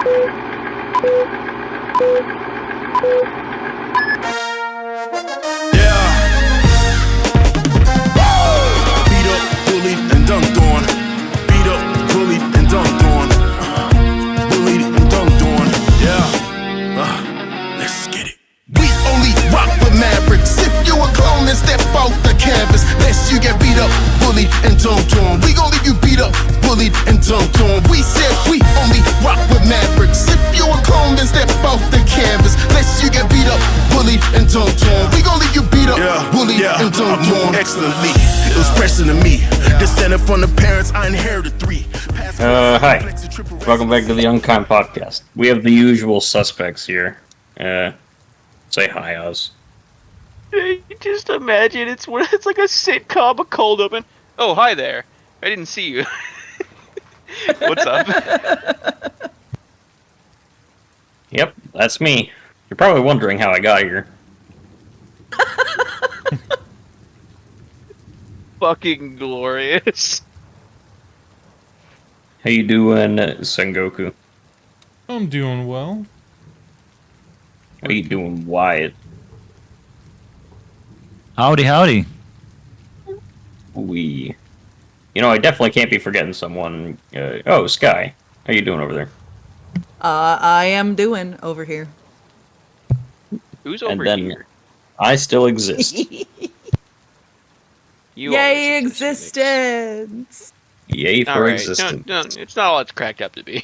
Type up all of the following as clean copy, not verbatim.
Beat up, bullied, and dunked on. Beat up, bullied, and dunked on. Bullied and dunked on. Let's get it. We only rock with Mavericks. If you a clone, then step off the canvas. Lest you get beat up, bullied, and dunked on. We gon' leave you beat up, bullied, and dunked on. We said we only rock with Mavericks. If you a clone, then step off the canvas. Lest you get beat up, bullied, and dunked on. We gon' leave you beat up, bullied, and dunked on. Excellently, it was pressing to me. Descended from the parents, I inherited 3. Hi. Welcome back to the Unkind Podcast. We have the usual suspects here. Say hi, Oz. Just imagine it's like a sitcom, a cold open. Oh, hi there. I didn't see you. What's up? Yep, that's me. You're probably wondering how I got here. Fucking glorious. How you doing, Sengoku? I'm doing well. How you doing, Wyatt? Howdy, howdy. You know, I definitely can't be forgetting someone. Oh, Sky. How you doing over there? I am doing over here. Who's over And then here? I still exist. You Yay, always exist, Phoenix. existence! Yay for All right, existence. no, it's not all it's cracked up to be.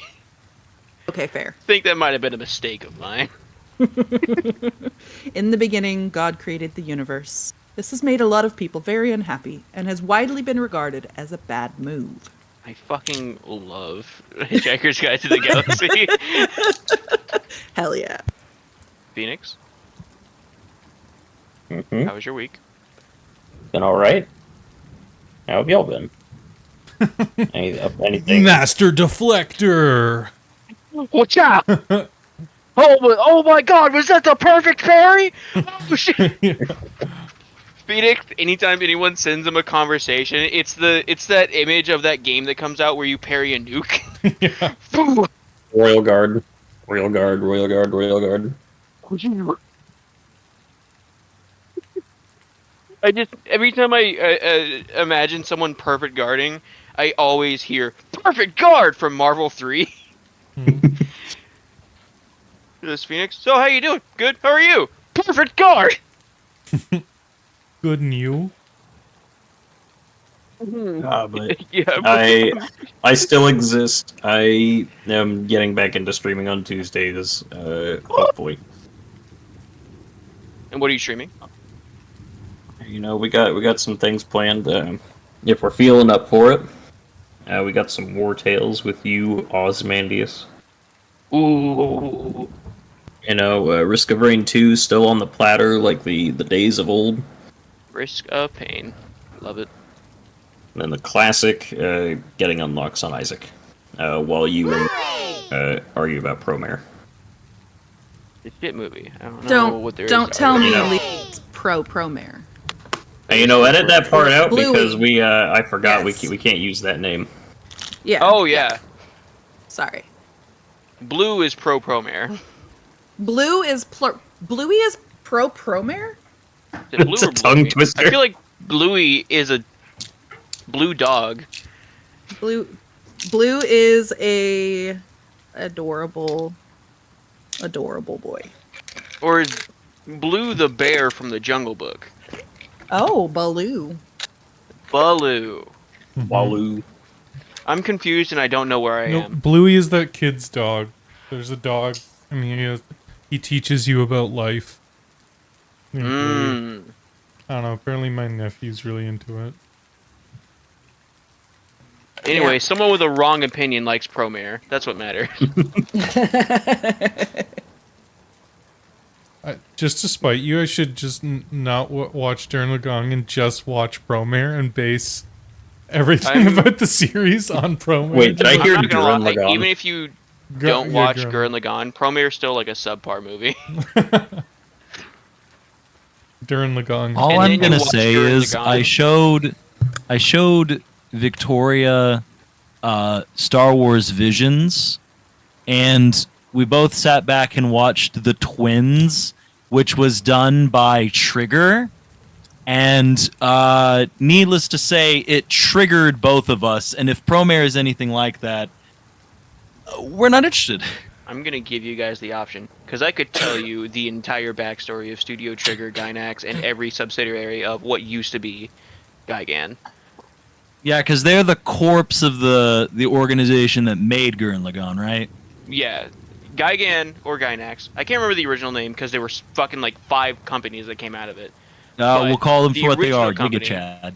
Okay, fair. I think that might have been a mistake of mine. In the beginning, God created the universe. This has made a lot of people very unhappy and has widely been regarded as a bad move. I fucking love Hitchhiker's Guide to the Galaxy. Hell yeah. Phoenix, Mm-hmm. how was your week? Been alright? How have y'all been? Anything? Master Deflector! Watch out! Oh my god, was that the perfect parry? Oh shit! Phoenix, anytime anyone sends him a conversation, it's that image of that game that comes out where you parry a nuke. Yeah. Royal Guard. Royal Guard, Royal Guard, Royal Guard. Every time I imagine someone perfect guarding, I always hear perfect guard from Marvel 3. This Phoenix. So how you doing? Good. How are you? Perfect guard. Good and you? But Yeah. I still exist. I am getting back into streaming on Tuesdays, hopefully. And what are you streaming? You know, we got some things planned. If we're feeling up for it, we got some War Tales with you, Ozymandias. Ooh. You know, Risk of Rain 2 still on the platter like the days of old. Risk of pain. Love it. And then the classic, getting unlocks on Isaac, while you argue about Promare. The shit movie. I don't know what there is. Don't tell me You know. it's pro-mare. And, you know, edit that part out Bluey. because I forgot Yes. we can't use that name. Yeah. Oh yeah. Sorry. Blue is pro-promare. Bluey is pro-promare? Is it Blue It's a or tongue Bluey? twister. I feel like Bluey is a blue dog. Blue is a adorable boy. Or is Blue the bear from the Jungle Book? Oh, Baloo. Baloo. Waloo. I'm confused and I don't know where I No, am. Bluey is that kid's dog. There's a dog. I mean, he teaches you about life. Yeah, Bluey. I don't know. Apparently, my nephew's really into it. Anyway, Yeah. someone with a wrong opinion likes Promare. That's what matters. Just to spite you, I should just not watch Darren Lagong and just watch Promare and base everything about the series on Promare. Wait, did I I'm hear not gonna Gurren lie, Lagann? even if you don't watch Gurren Lagann, Promare's still like a subpar movie. Darren Lagong. All And I'm then you gonna watch say Gurren is Lagann. I showed Victoria Star Wars Visions, and we both sat back and watched The Twins, which was done by Trigger. And needless to say, it triggered both of us. And if Promare is anything like that, we're not interested. I'm gonna give you guys the option because I could tell you the entire backstory of Studio Trigger, Gynax, and every subsidiary of what used to be Gigan. Yeah, because they're the corpse of the organization that made Gurren Lagann, right? Yeah, Gigan or Gynax. I can't remember the original name because there were fucking like 5 companies that came out of it. We'll call them the for what they original are, company- Giga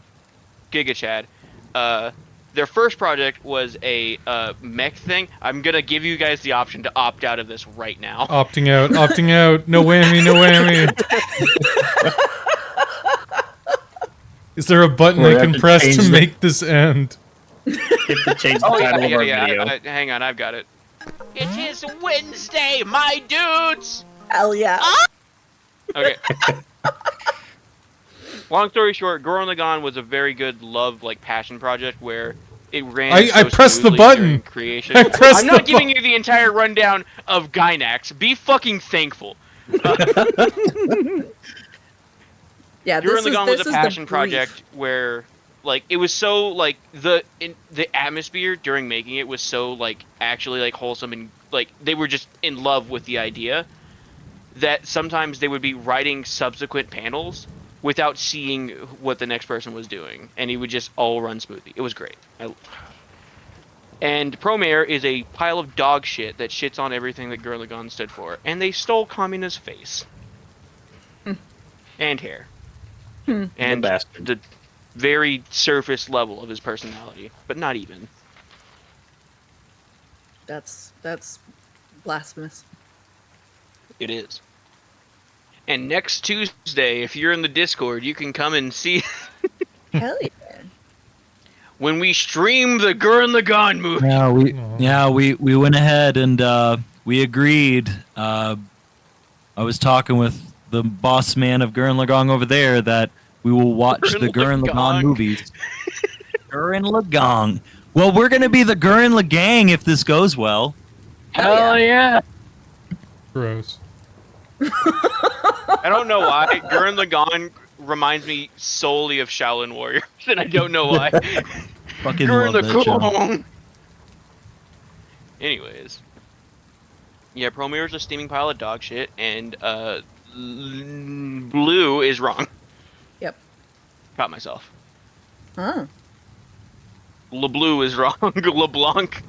Chad. GigaChad. Their first project was a mech thing. I'm gonna give you guys the option to opt out of this right now. Opting out. No whammy, no whammy. Is there a button We I have can to press change to the- make this end? We have to change the Oh title of our yeah. video. Hang on, I've got it. It is Wednesday, my dudes. Hell yeah. Okay. Long story short, Gurren Lagann was a very good love, like, passion project where it ran. I so pressed the smoothly button. during creation. I pressed I'm not the giving you the entire rundown of Gynax. Be fucking thankful. Yeah, Gurren Lagann was this a is passion the brief. project where, like, it was so like the atmosphere during making it was so like actually like wholesome and like they were just in love with the idea that sometimes they would be writing subsequent panels without seeing what the next person was doing, and it would just all run smoothly. It was great. And Promare is a pile of dog shit that shits on everything that Gurren Lagann stood for, and they stole Kamina's face and hair. And bastard. the very surface level of his personality, but not even. That's blasphemous. It is. And next Tuesday, if you're in the Discord, you can come and see Hell yeah. when we stream the Gurren Lagann movie. We went ahead and we agreed. I was talking with the boss man of Gurren Lagann over there that we will watch the Gurren Lagann movies. Gurren Lagann. Well, we're gonna be the Gurren Lagann if this goes well. Hell yeah! Gross. I don't know why. Gurren Lagann reminds me solely of Shaolin Warriors, and I don't know why. Fucking Gurren love that show. Lagann! Anyways. Yeah, Promere's a steaming pile of dog shit, and Blue is wrong. Yep. Caught myself. Huh. LeBlue is wrong. LeBlanc.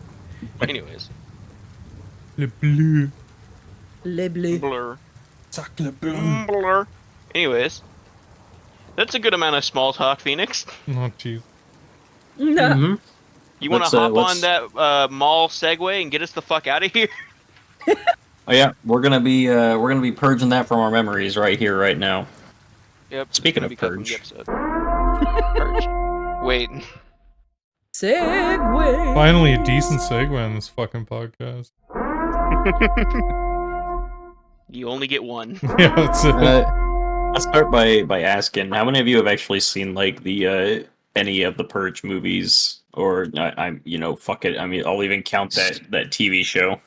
Anyways. Le bleu. Le bleu. Blur. Sacre bleu. Blur. Anyways. That's a good amount of small talk, Phoenix. Oh, jeez. No. Mhm. You want Let's, to hop let's- on that mall segue and get us the fuck out of here? Oh yeah, we're gonna be purging that from our memories right here, right now. Yep. Speaking gonna of be cut from the purge. episode. Purge. Wait. Segway. Finally, a decent segue in this fucking podcast. You only get one. Yeah, that's it. I'll start by asking, how many of you have actually seen like the any of the Purge movies, or fuck it. I mean, I'll even count that TV show.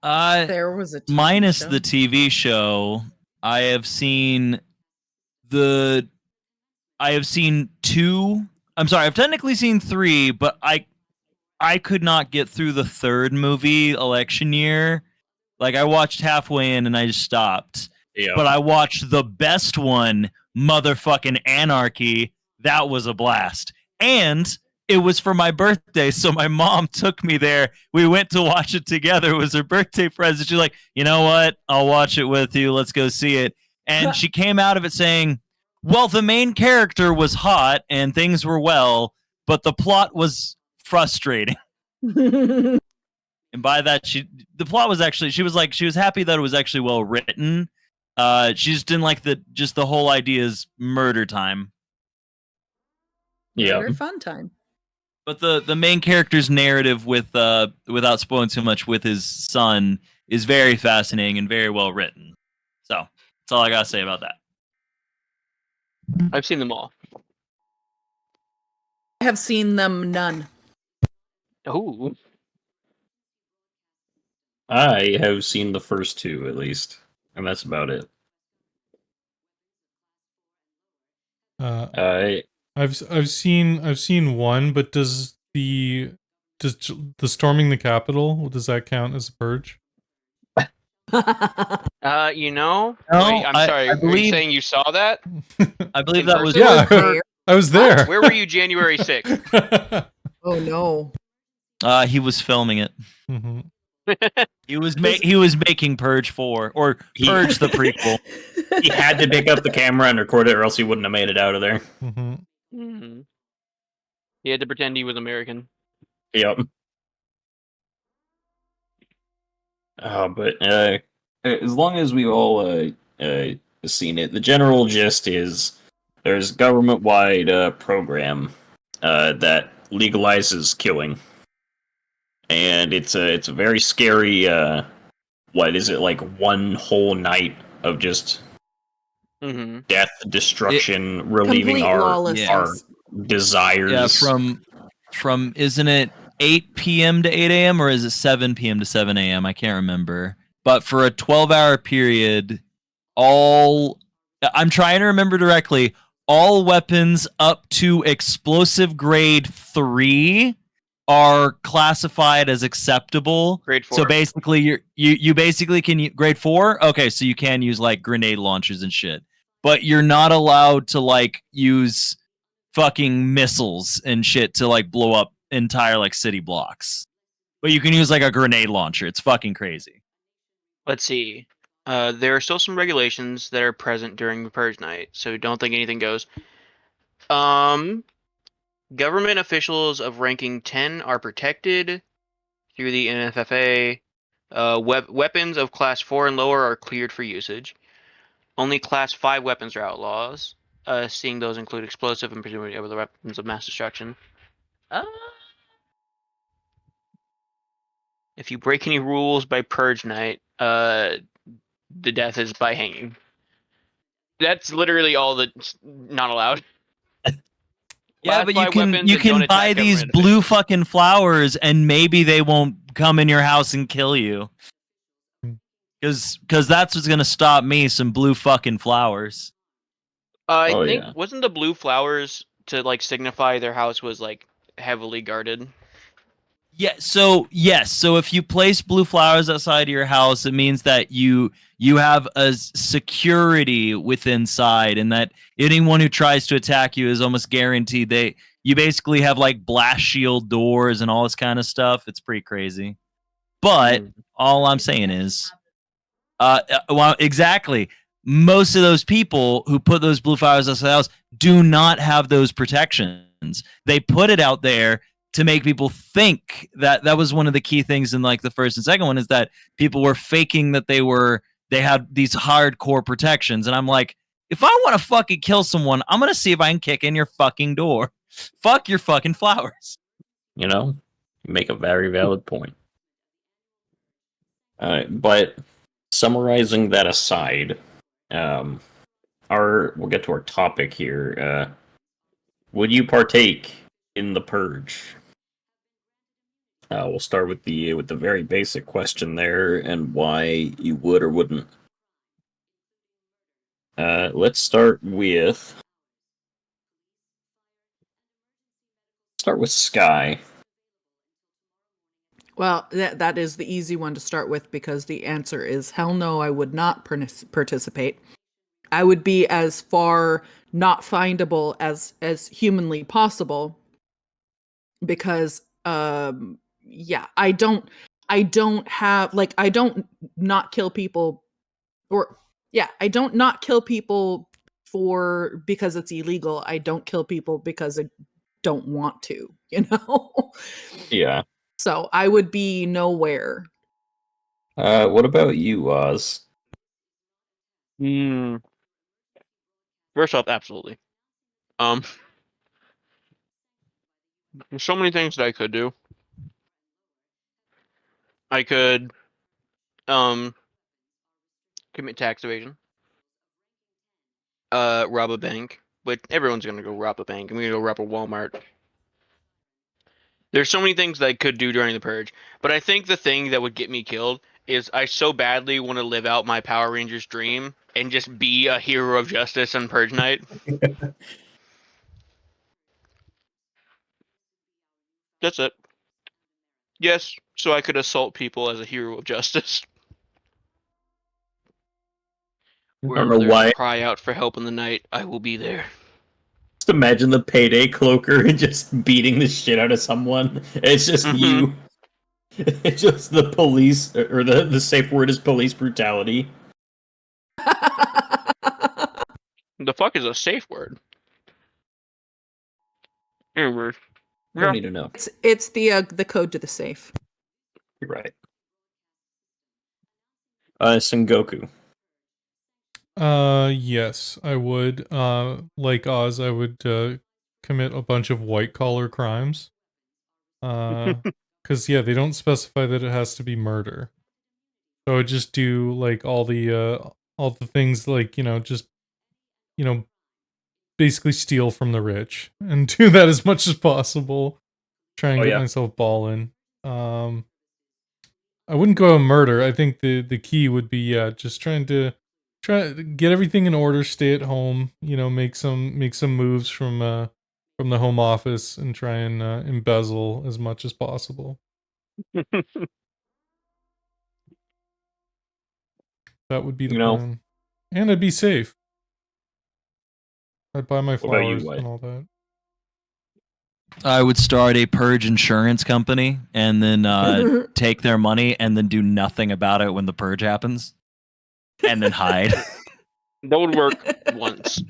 There was a TV Minus show. the TV show, I have seen two. I'm sorry, I've technically seen 3, but I could not get through the third movie, Election Year. Like, I watched halfway in and I just stopped. Yeah. But I watched the best one, motherfucking Anarchy. That was a blast. And it was for my birthday, so my mom took me there. We went to watch it together. It was her birthday present. She's like, you know what? I'll watch it with you. Let's go see it. And she came out of it saying, well, the main character was hot and things were well, but the plot was frustrating. And by that, she was happy that it was actually well written. She just didn't like the whole idea is murder time. Yeah. Murder fun time. But the main character's narrative without spoiling too much with his son is very fascinating and very well written. So that's all I gotta say about that. I've seen them all. I have seen them none. Oh. I have seen the first two at least, and that's about it. I I've seen one, but does the storming the Capitol, does that count as a purge? You know? No, Wait, I'm I sorry. Are you believe- saying you saw that? I believe In that was person? Yeah, I was there. Where were you January 6th? Oh no. He was filming it. Mhm. He was making Purge 4 or He- Purge the prequel. he had to pick up the camera and record it, or else he wouldn't have made it out of there. Mhm. Mhm. He had to pretend he was American. Yep. But as long as we've all seen it, the general gist is there's a government-wide program that legalizes killing, and it's a very scary. What is it, like one whole night of just Mm-hmm. death, destruction, relieving Complete our lawlessness. desires. Yeah, from isn't it 8 p.m. to 8 a.m. or is it 7 p.m. to 7 a.m.? I can't remember. But for a 12-hour period, I'm trying to remember directly, all weapons up to explosive grade 3 are classified as acceptable. Grade 4. So basically you basically can grade 4? Okay, so you can use like grenade launchers and shit. But you're not allowed to like use fucking missiles and shit to like blow up entire like city blocks. But you can use like a grenade launcher. It's fucking crazy. Let's see. There are still some regulations that are present during the Purge night, so don't think anything goes. Government officials of ranking 10 are protected through the NFFA. Weapons of class 4 and lower are cleared for usage. Only class 5 weapons are outlaws. Seeing those include explosive and presumably other weapons of mass destruction. If you break any rules by Purge night, the death is by hanging. That's literally all that's not allowed. Yeah, but you Classified can weapons you that don't can attack buy these government blue officials. fucking flowers and maybe they won't come in your house and kill you. Cuz that's what's going to stop me, some blue fucking flowers. I Oh, think yeah. wasn't the blue flowers to like signify their house was like heavily guarded? Yeah, so yes, so if you place blue flowers outside of your house, it means that you have a security within inside, and that anyone who tries to attack you is almost guaranteed you basically have like blast shield doors and all this kind of stuff. It's pretty crazy. But all I'm saying is well, exactly. Most of those people who put those blue flowers outside the house do not have those protections. They put it out there to make people think that was one of the key things in like the first and second one, is that people were faking that they had these hardcore protections. And I'm like, if I want to fucking kill someone, I'm going to see if I can kick in your fucking door. Fuck your fucking flowers. You know, you make a very valid point. But summarizing that aside, we'll get to our topic here. Would you partake in the purge? We'll start with the very basic question there, and why you would or wouldn't. Let's start with Sky. Well, that is the easy one to start with because the answer is hell no, I would not participate. I would be as far not findable as humanly possible because yeah, I don't have like I don't not kill people or yeah, I don't not kill people because it's illegal. I don't kill people because I don't want to, you know? Yeah. So I would be nowhere. What about you, Oz? First off, absolutely. There's so many things that I could do. I could commit tax evasion. Rob a bank. But everyone's gonna go rob a bank. I'm gonna go rob a Walmart. There's so many things that I could do during the purge, but I think the thing that would get me killed is I so badly want to live out my Power Rangers dream and just be a hero of justice on Purge Night. That's it. Yes, so I could assault people as a hero of justice. I don't Wherever know there's why. a cry out for help in the night, I will be there. Just imagine the payday cloaker just beating the shit out of someone. It's just you. It's just the police, or the safe word is police brutality. The fuck is a safe word? Anyway, You don't need to know. It's the code to the safe. You're right. Sengoku. Yes, I would. Like Oz, I would commit a bunch of white collar crimes. Because yeah, they don't specify that it has to be murder. So I would just do like all the things like just basically steal from the rich and do that as much as possible. Try and Oh, get yeah. myself balling. I wouldn't go murder. I think the key would be just try to get everything in order, stay at home, make some moves from the home office and try and embezzle as much as possible. That would be the plan. And I'd be safe. I'd buy my What about you, flowers White? and all that. I would start a purge insurance company and then take their money and then do nothing about it when the purge happens, and then hide. that would work once.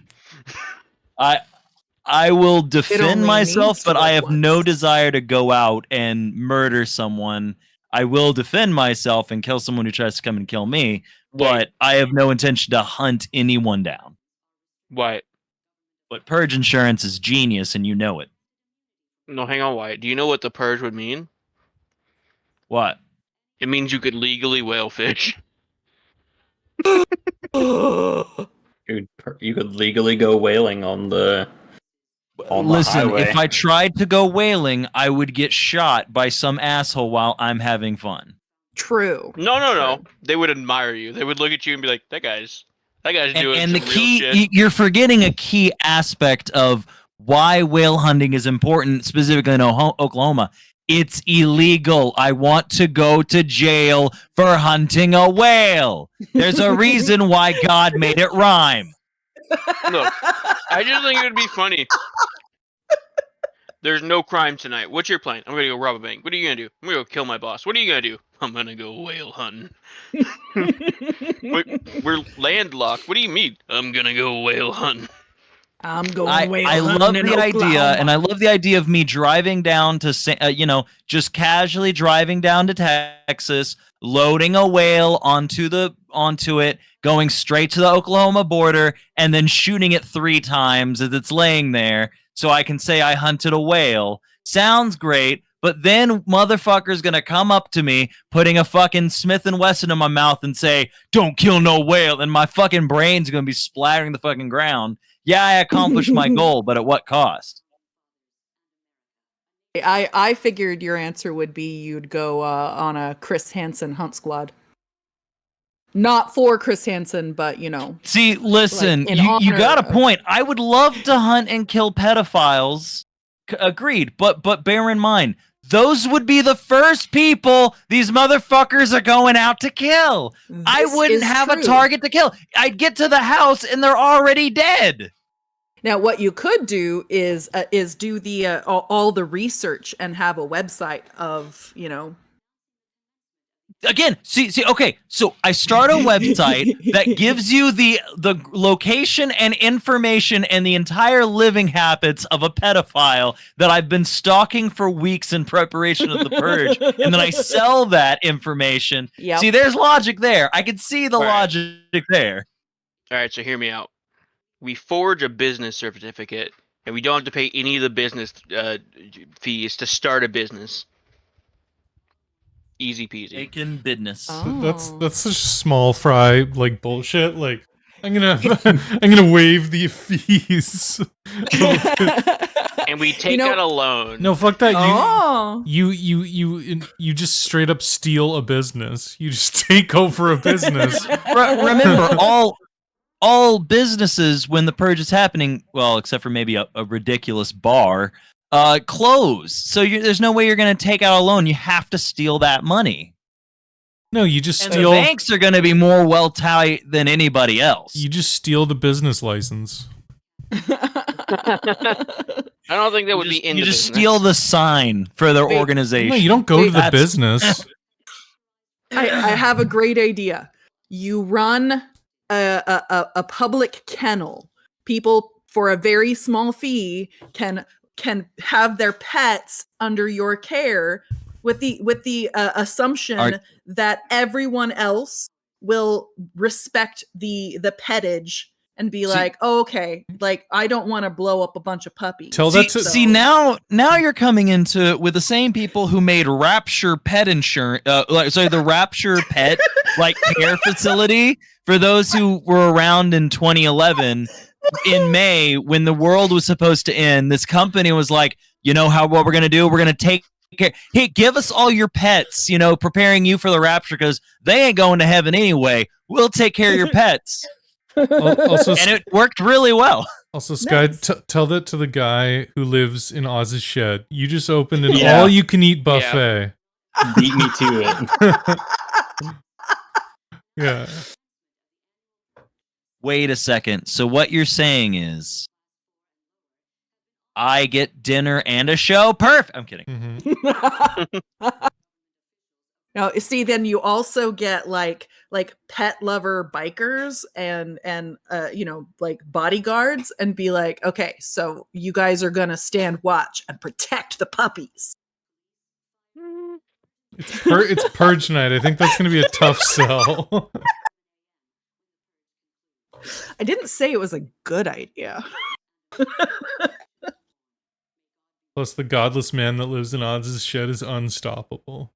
I will only defend myself, needs to but I work have no once. desire to go out and murder someone. I will defend myself and kill someone who tries to come and kill me, but I have no intention to hunt anyone down. Wyatt. But purge insurance is genius, and you know it. No, hang on, Wyatt. Do you know what the purge would mean? What? It means you could legally whale fish. You could legally go whaling on the Listen, highway. if I tried to go whaling, I would get shot by some asshole while I'm having fun. True. No. They would admire you. They would look at you and be like, that guy's doing And some the real key, shit. you're forgetting a key aspect of why whale hunting is important, specifically in Oklahoma. It's illegal. I want to go to jail for hunting a whale. There's a reason why God made it rhyme. Look, I just think it would be funny. There's no crime tonight. What's your plan? I'm gonna go rob a bank. What are you gonna do? I'm gonna go kill my boss. What are you gonna do? I'm gonna go whale hunting. We're landlocked. What do you mean? I'm gonna go whale hunting. I'm going whale I hunting love in the idea, Oklahoma. and I love the idea of me driving down to, just casually driving down to Texas, loading a whale onto it, going straight to the Oklahoma border, and then shooting it 3 times as it's laying there, so I can say I hunted a whale. Sounds great, but then motherfucker's gonna come up to me, putting a fucking Smith & Wesson in my mouth and say, "Don't kill no whale," and my fucking brain's gonna be splattering the fucking ground. Yeah, I accomplished my goal, but at what cost? I figured your answer would be you'd go on a Chris Hansen hunt squad. Not for Chris Hansen, but See, listen, Like, in you got a honor of- point. I would love to hunt and kill pedophiles. Agreed, but bear in mind, those would be the first people these motherfuckers are going out to kill. I This wouldn't is have a true. target to kill. I'd get to the house and they're already dead. Now, what you could do is do the all the research and have a website of Again, see, okay, so I start a website that gives you the location and information and the entire living habits of a pedophile that I've been stalking for weeks in preparation of the purge, and then I sell that information. Yep. See, there's logic there. I can see the All right. logic there. All right, so hear me out. We forge a business certificate, and we don't have to pay any of the business fees to start a business. Easy peasy. Making business. Oh. That's such small fry like bullshit. Like I'm gonna waive the fees. And we take know- out a loan. No, fuck that. Oh. You just straight up steal a business. You just take over a business. Remember, all businesses when the purge is happening, well, except for maybe a ridiculous bar, close. So there's no way you're going to take out a loan. You have to steal that money. No, you just And steal. the banks are going to be more well tight than anybody else. You just steal the business license. I don't think that would be in you the just business. steal the sign for their Wait, organization. No, you don't go to the That's- business. I have a great idea. You run a public kennel. People for a very small fee can have their pets under your care with the assumption that everyone else will respect the petage and be like, oh, okay, like I don't want to blow up a bunch of puppies. Tell that to See now you're coming into it with the same people who made Rapture Pet Insurance, the Rapture Pet like care facility for those who were around in 2011. In May, when the world was supposed to end, this company was like, you know what we're gonna do? We're gonna take care. Hey, give us all your pets. Preparing you for the rapture because they ain't going to heaven anyway. We'll take care of your pets. Also, And it worked really well. Also, Sky, Nice. tell that to the guy who lives in Oz's shed. You just opened an Yeah. all-you-can-eat buffet. Beat me to it. Yeah. Wait a second. So what you're saying is I get dinner and a show? Perfect. I'm kidding. Mhm. Now, see, then you also get like pet lover bikers and like bodyguards and be like, okay, so you guys are gonna stand watch and protect the puppies. It's purge night. I think that's going to be a tough sell. I didn't say it was a good idea. Plus, the godless man that lives in Oz's shed is unstoppable.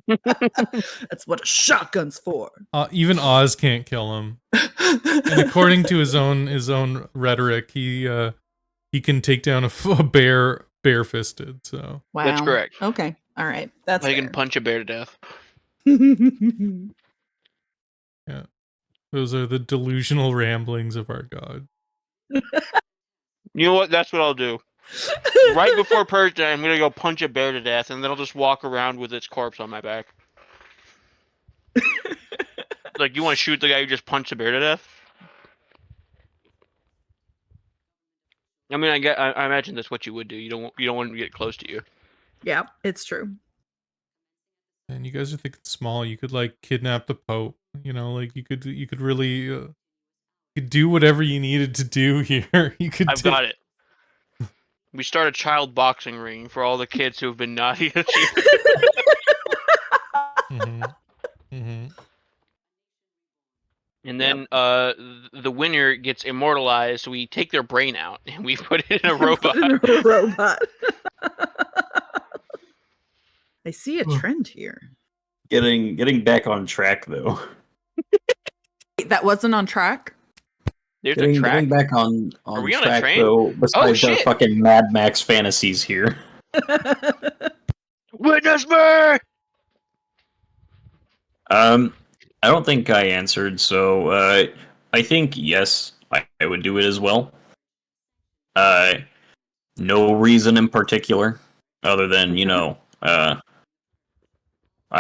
That's what a shotgun's for. Even Oz can't kill him. And according to his own rhetoric, he can take down a bear barefisted. So Wow. That's correct. Okay. All right. That's I can fair. punch a bear to death. those are the delusional ramblings of our god. You know what? That's what I'll do. Right before purge day, I'm gonna go punch a bear to death, and then I'll just walk around with its corpse on my back. Like, you want to shoot the guy who just punched a bear to death? I mean, I imagine that's what you would do. You don't want him to get close to you. Yeah, it's true. And you guys are thinking small. You could like kidnap the Pope. Like you could really you could do whatever you needed to do here. You could. I've got it. We start a child boxing ring for all the kids who have been naughty this year. Mm-hmm. And then the winner gets immortalized. So we take their brain out and we put it in a robot. Put it in a robot. I see a trend here. Getting back on track though. Wait, that wasn't on track? There's a track. Getting back on Are we on a track train? though. Besides our shit. fucking Mad Max fantasies here. Witness me! I don't think I answered, so I think yes, I would do it as well. No reason in particular, other than I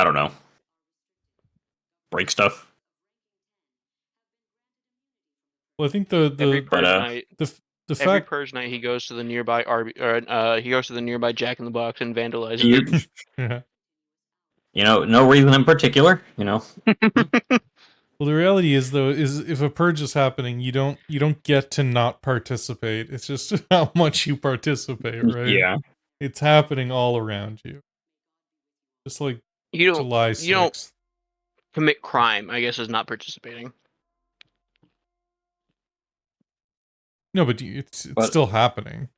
don't know, break stuff. Well, I think Every the purge night, the every fact purge night, he goes to the nearby he goes to the nearby Jack in the Box and vandalizes You, it. yeah. no reason in particular. Well, the reality is though is if a purge is happening, you don't get to not participate. It's just how much you participate, right? Yeah. It's happening all around you. Just like You don't July 6th. you don't- commit crime, I guess, is not participating. No, but it's But- still happening.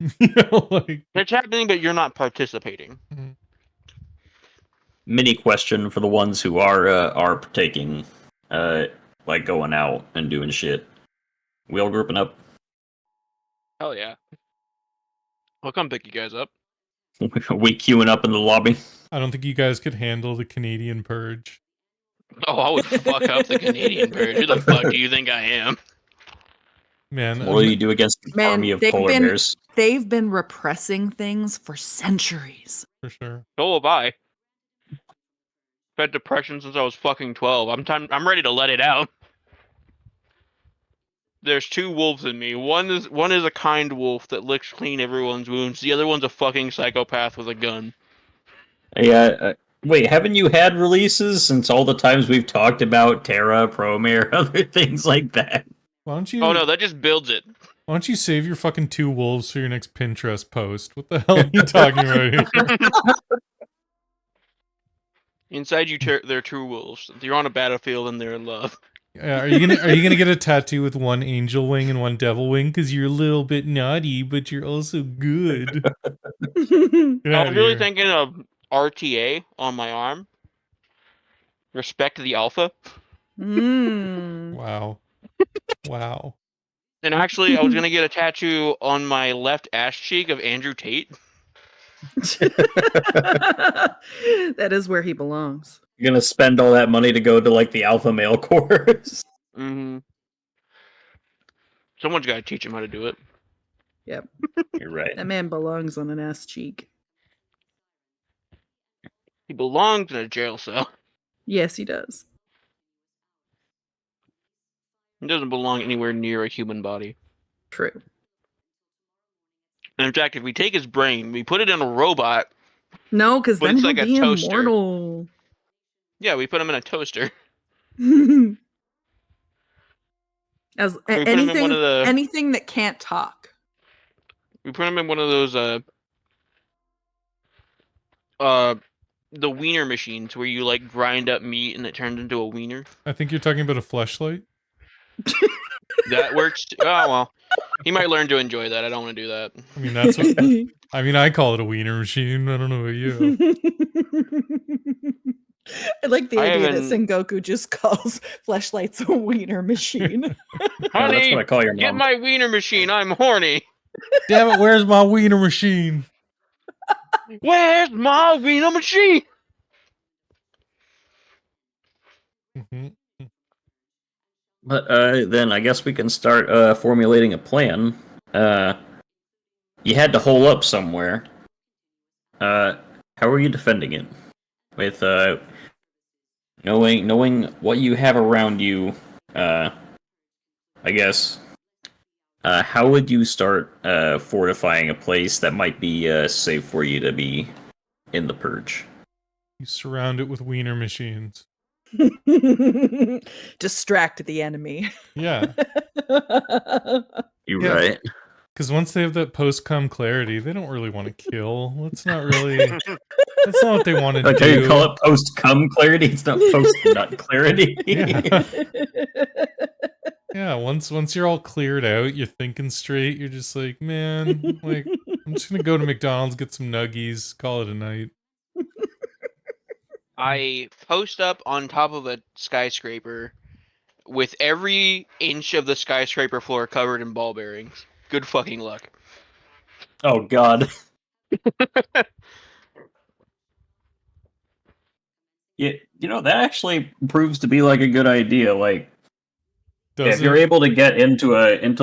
Like It's happening, but you're not participating. Mini question for the ones who are partaking. like going out and doing shit. We all grouping up. Hell yeah. I'll come pick you guys up. We queuing up in the lobby. I don't think you guys could handle the Canadian purge. Oh, I would fuck up the Canadian purge. Who the fuck do you think I am? Man, What do you do against an Man, army of they've polar been- bears? They've been repressing things for centuries. for sure. So have I. Had depression since I was fucking 12. I'm ready to let it out. There's two wolves in me. One is a kind wolf that licks clean everyone's wounds. The other one's a fucking psychopath with a gun. Yeah. Wait, haven't you had releases since all the times we've talked about Terra, Promare, other things like that? Why don't you? Oh no, that just builds it. Why don't you save your fucking 2 wolves for your next Pinterest post? What the hell are you talking about here? Inside you, they're true wolves. You're on a battlefield and they're in love. Yeah, are you gonna get a tattoo with one angel wing and one devil wing because you're a little bit naughty, but you're also good? Get outta I'm really here. thinking of RTA on my arm. Respect the alpha. Wow, wow. And actually, I was gonna get a tattoo on my left ass cheek of Andrew Tate. That is where he belongs. You're gonna spend all that money to go to like the alpha male course. Mm-hmm. Someone's got to teach him how to do it. Yep. You're right. That man belongs on an ass cheek. He belongs in a jail cell. Yes, he does. He doesn't belong anywhere near a human body. True. And in fact, if we take his brain, we put it in a robot. No, because But then it's he'll like a be toaster. immortal. Yeah, we put him in a toaster. As We put him in one of the- anything that can't talk. We put him in one of those the wiener machines where you like grind up meat and it turns into a wiener. I think you're talking about a fleshlight. That works. Oh well, he might learn to enjoy that. I don't want to do that. I mean, that's what. I mean, I call it a wiener machine. I don't know about you. I like the I idea that haven't- Sengoku just calls fleshlights a wiener machine. Yeah, that's Honey, what I call your get mom. my wiener machine. I'm horny. Damn it! Where's my wiener machine? Where's my wiener machine? Mhm. But then I guess we can start formulating a plan. You had to hole up somewhere. How are you defending it? With knowing what you have around you, I guess. How would you start fortifying a place that might be safe for you to be in the purge? You surround it with wiener machines. Distract the enemy. Yeah, You're Yeah. right. because once they have that post-cum clarity, they don't really want to kill. That's not really. That's not what they want to Like how do. you call it post-cum clarity? It's not post-nut clarity. Yeah. Yeah, once you're all cleared out, you're thinking straight. You're just like, man, like I'm just gonna go to McDonald's, get some nuggies, call it a night. I post up on top of a skyscraper with every inch of the skyscraper floor covered in ball bearings. Good fucking luck. Oh god. Yeah, that actually proves to be like a good idea. Like Does if you're it? able to get into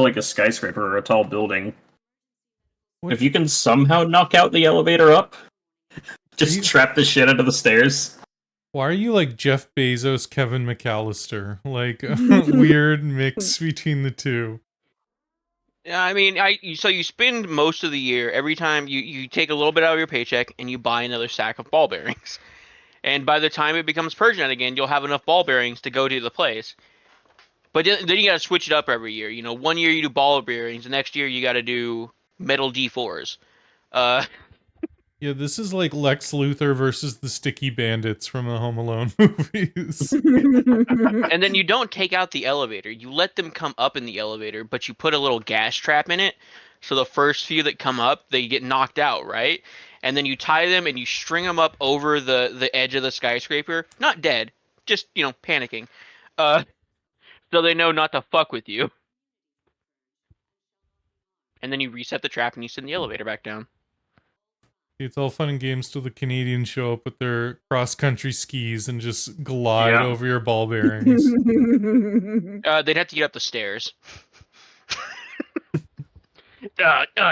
like a skyscraper or a tall building, What- if you can somehow knock out the elevator up, just you- trap the shit under the stairs. Why are you like Jeff Bezos, Kevin McAllister? Like a weird mix between the two. Yeah, I mean, so you spend most of the year every time you take a little bit out of your paycheck and you buy another stack of ball bearings. And by the time it becomes Purge Night again, you'll have enough ball bearings to go to the place. But then you gotta switch it up every year. You know, one year you do ball bearings, the next year you gotta do metal D4s. Yeah, this is like Lex Luthor versus the Sticky Bandits from the Home Alone movies. And then you don't take out the elevator. You let them come up in the elevator, but you put a little gas trap in it. So the first few that come up, they get knocked out, right? And then you tie them and you string them up over the edge of the skyscraper. Not dead, just, panicking. So they know not to fuck with you. And then you reset the trap and you send the elevator back down. It's all fun and games till the Canadians show up with their cross-country skis and just glide Yeah. over your ball bearings. They'd have to get up the stairs.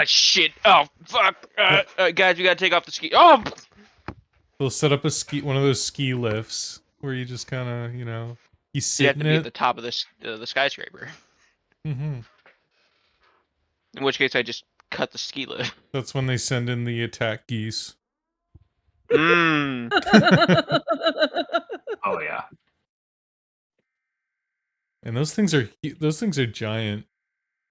Shit. Oh, fuck. Guys, we gotta take off the ski. Oh! They'll set up one of those ski lifts where you just kind of, you You sit have to in be at it. the top of the skyscraper. Hmm. In which case, I just cut the ski lift. That's when they send in the attack geese. Mmm. Oh yeah. And those things are giant.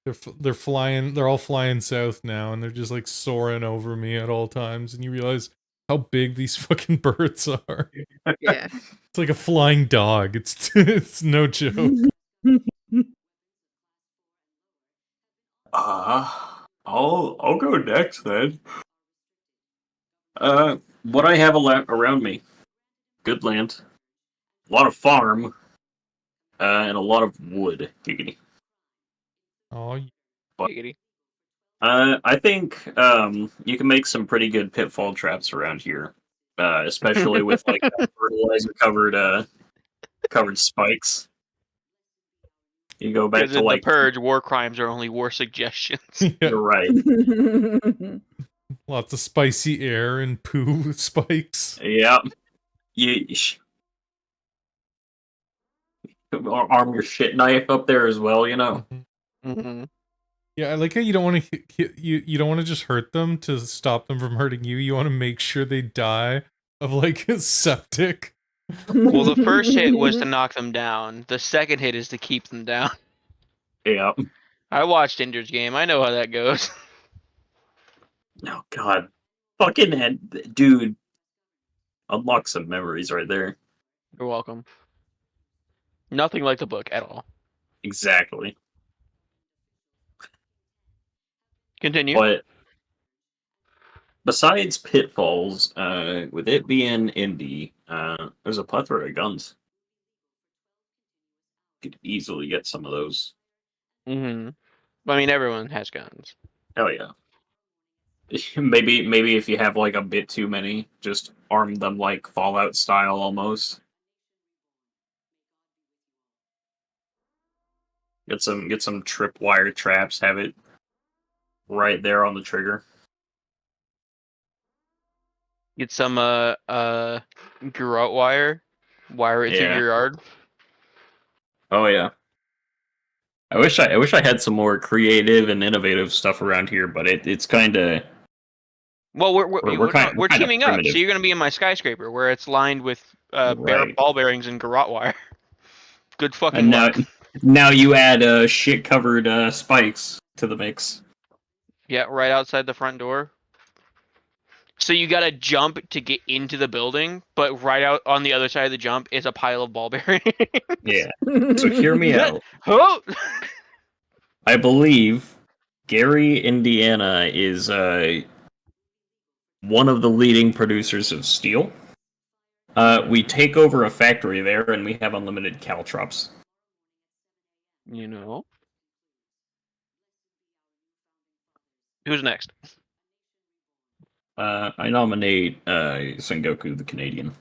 They're flying. They're all flying south now, and they're just like soaring over me at all times. And you realize how big these fucking birds are. Yeah. It's like a flying dog. It's no joke. I'll go next then. What I have around me, good land, a lot of farm, and a lot of wood. Giggity. Oh, Giggity. I think you can make some pretty good pitfall traps around here, especially with like fertilizer covered spikes. You go back Because to in like the Purge, war crimes are only war suggestions. yeah. you're right. Lots of spicy air and poo spikes. Yeah. Arm your shit knife up there as well, you know. Mm-hmm. Yeah, I like how you don't want to you don't want to just hurt them to stop them from hurting you. You want to make sure they die of like septic. Well, the first hit was to knock them down. The second hit is to keep them down. Yeah. I watched Ender's Game. I know how that goes. Oh god. Fucking dude. Unlock some memories right there. You're welcome. Nothing like the book at all. Exactly. Continue. But besides pitfalls, with it being indie, there's a plethora of guns. You could easily get some of those. Mm-hmm. I mean, everyone has guns. Hell yeah. Maybe if you have like a bit too many, just arm them like Fallout style almost. Get some tripwire traps, have it right there on the trigger. Get some garrote wire it through Yeah. your yard. Oh yeah. I wish I had some more creative and innovative stuff around here, but it's kind of Well, we're We're kinda teaming up, so primitive. you're gonna be in my skyscraper where it's lined with Right. ball bearings and garrote wire. Good fucking and luck. now you add shit covered spikes to the mix. Yeah, right outside the front door. So you gotta jump to get into the building, but right out on the other side of the jump is a pile of ball bearings. Yeah. So hear me out. Oh! I believe Gary, Indiana is one of the leading producers of steel. We take over a factory there and we have unlimited caltrops. You know. Who's next? I nominate Sengoku the Canadian.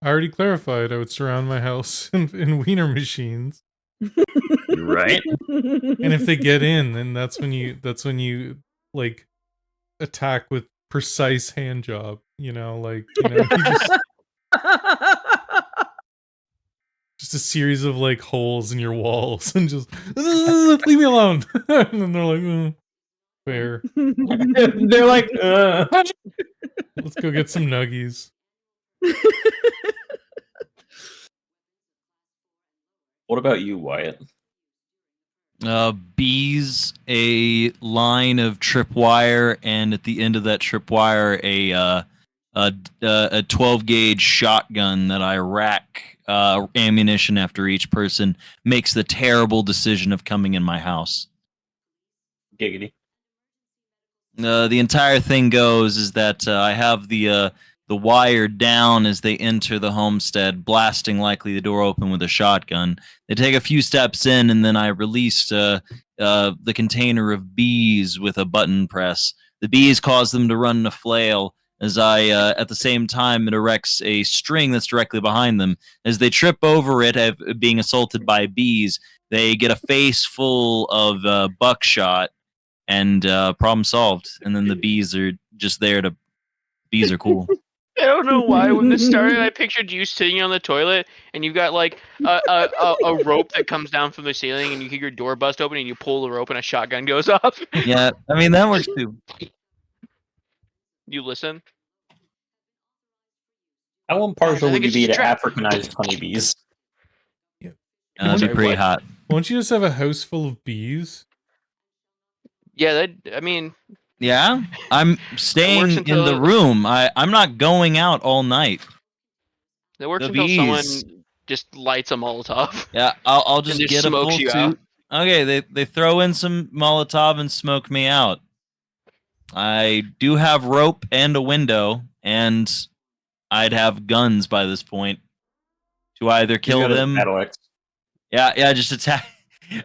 I already clarified I would surround my house in wiener machines. You're right. And if they get in, then that's when you like attack with precise hand job. You just a series of like holes in your walls and just leave me alone. And then they're like, fair. They're like, Let's go get some nuggies. What about you, Wyatt? Bees, a line of tripwire, and at the end of that tripwire, a 12 gauge shotgun that I rack ammunition after each person makes the terrible decision of coming in my house. Giggity. The entire thing goes is that I have the the wire down as they enter the homestead, blasting likely the door open with a shotgun. They take a few steps in, and then I released the container of bees with a button press. The bees cause them to run in a flail as at the same time, it erects a string that's directly behind them. As they trip over it, being assaulted by bees, they get a face full of buckshot, and problem solved. And then the bees are just there to... Bees are cool. I don't know why when this started, I pictured you sitting on the toilet and you've got like a rope that comes down from the ceiling and you hear your door bust open and you pull the rope and a shotgun goes off. Yeah, I mean, that works too. You listen? How impartial I think would you it's be just to a trap. Africanized honeybees? That'd be pretty What? hot. Won't you just have a house full of bees? Yeah, I mean, Yeah, I'm staying in until- the room. I'm not going out all night. that works The until bees. someone just lights a Molotov. Yeah, I'll just just get a smokes full you suit. out. Okay, they throw in some Molotov and smoke me out. I do have rope and a window, and I'd have guns by this point to either kill You got a them. battle axe. Yeah, just attack.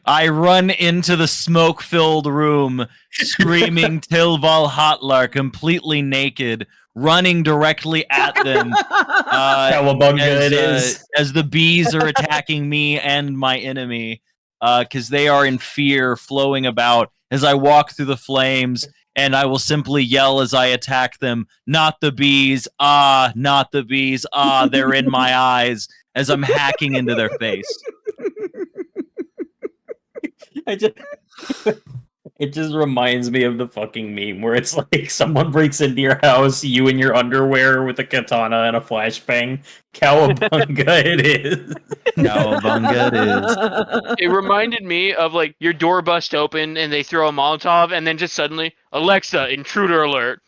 I run into the smoke-filled room, screaming Tilval Hotlar, completely naked, running directly at them. Cowabunga it is. As the bees are attacking me and my enemy, because they are in fear, flowing about as I walk through the flames, and I will simply yell as I attack them, "Not the bees! Ah, not the bees! Ah, they're in my eyes!" As I'm hacking into their face. It just reminds me of the fucking meme where it's like someone breaks into your house, you in your underwear with a katana and a flashbang. Cowabunga it is. Cowabunga it is. It reminded me of like your door bust open and they throw a Molotov and then just suddenly, Alexa, intruder alert.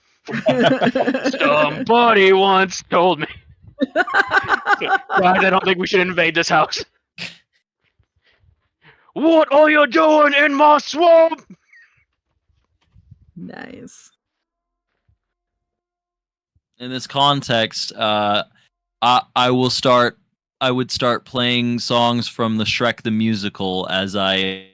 Somebody once told me. Guys, I don't think we should invade this house. What are you doing in my swamp? Nice. In this context, I would start playing songs from the Shrek the Musical as I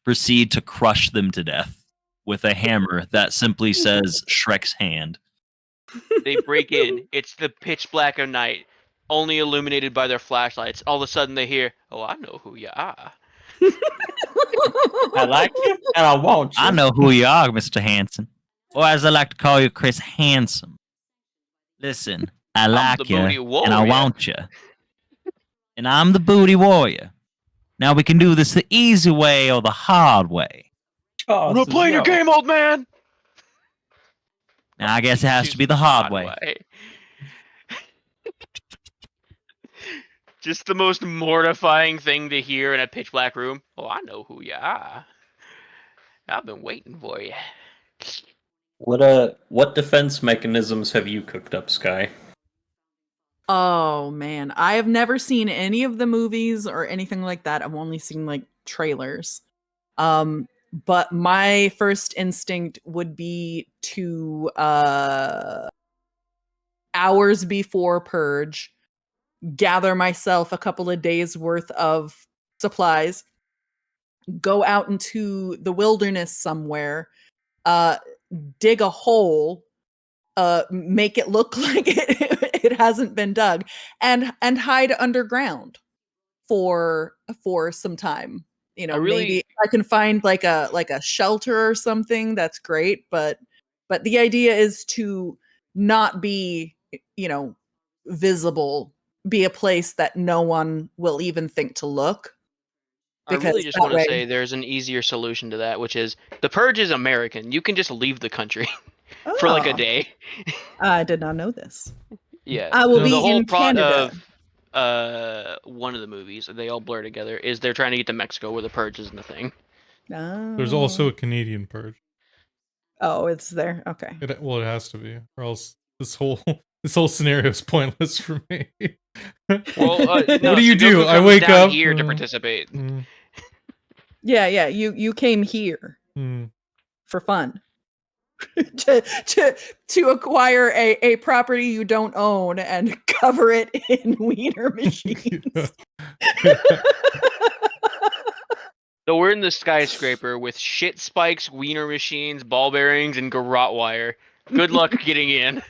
proceed to crush them to death with a hammer that simply says Shrek's hand. They break in. It's the pitch black of night, only illuminated by their flashlights. All of a sudden they hear, "Oh, I know who you are." I like you and I want you. I know who you are, Mr. Handsome. Or as I like to call you, Chris Handsome. Listen, I like the you booty and I warrior. want you. And I'm the booty warrior. Now we can do this the easy way or the hard way. Oh, I'm not playing your game, old man. Now I guess it has to be the hard way. Just the most mortifying thing to hear in a pitch black room. Oh, I know who you are. I've been waiting for you. What defense mechanisms have you cooked up, Sky? Oh man, I have never seen any of the movies or anything like that. I've only seen like trailers. But my first instinct would be to hours before purge, gather myself a couple of days worth of supplies, go out into the wilderness somewhere, dig a hole, make it look like it hasn't been dug, and hide underground for some time. You know, maybe I can find like a shelter or something. That's great, but the idea is to not be, you know, visible, be a place that no one will even think to look. I really just want to say there's an easier solution to that, which is the purge is American. You can just leave the country for like a day. I did not know this. Yeah, I will the be whole in plot Canada. of one of the movies, they all blur together, is they're trying to get to Mexico where the purge isn't a thing. There's also a Canadian purge. Oh, it's there. Okay. It has to be, or else this whole scenario is pointless for me. Well, what no, do you Sudoku do? I comes wake down up here to participate. Yeah. You came here Mm. for fun. to acquire a property you don't own and cover it in wiener machines. So we're in the skyscraper with shit spikes, wiener machines, ball bearings, and garrote wire. Good luck getting in.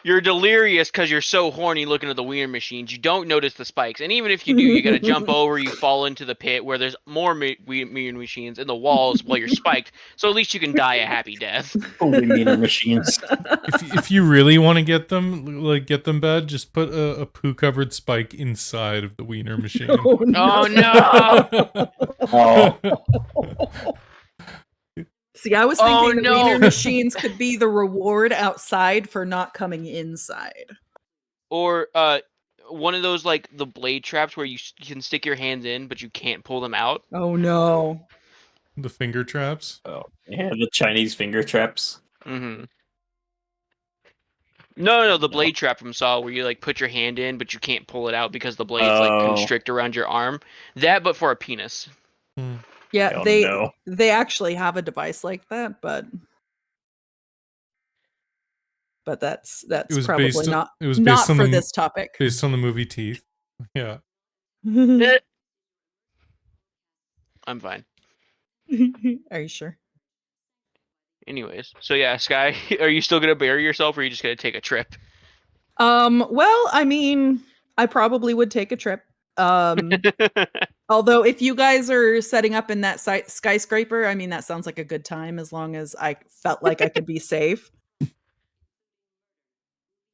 You're delirious because you're so horny looking at the wiener machines. You don't notice the spikes, and even if you do, you gotta jump over. You fall into the pit where there's more wiener machines in the walls while you're spiked. So at least you can die a happy death. Holy meaner machines. If you really want to get them bad, just put a poo covered spike inside of the wiener machine. Oh Oh no! Oh, See, I was Oh, thinking the no. wiener machines could be the reward outside for not coming inside. Or one of those like the blade traps where you can stick your hands in, but you can't pull them out. Oh no. The finger traps. oh, yeah, the Chinese finger traps. Mm-hmm. No, the blade trap from Saw, where you like put your hand in, but you can't pull it out because the blade's like Oh. constrict around your arm. That, but for a penis. Hmm. Yeah, Oh, they no. they actually have a device like that, but that's It was probably based. not It was not based on for the this topic. based on the movie Teeth. Yeah. I'm fine. Are you sure? Anyways, so yeah, Sky, are you still gonna bury yourself, or are you just gonna take a trip? Well, I mean, I probably would take a trip. Although if you guys are setting up in that skyscraper, I mean, that sounds like a good time as long as I felt like I could be safe.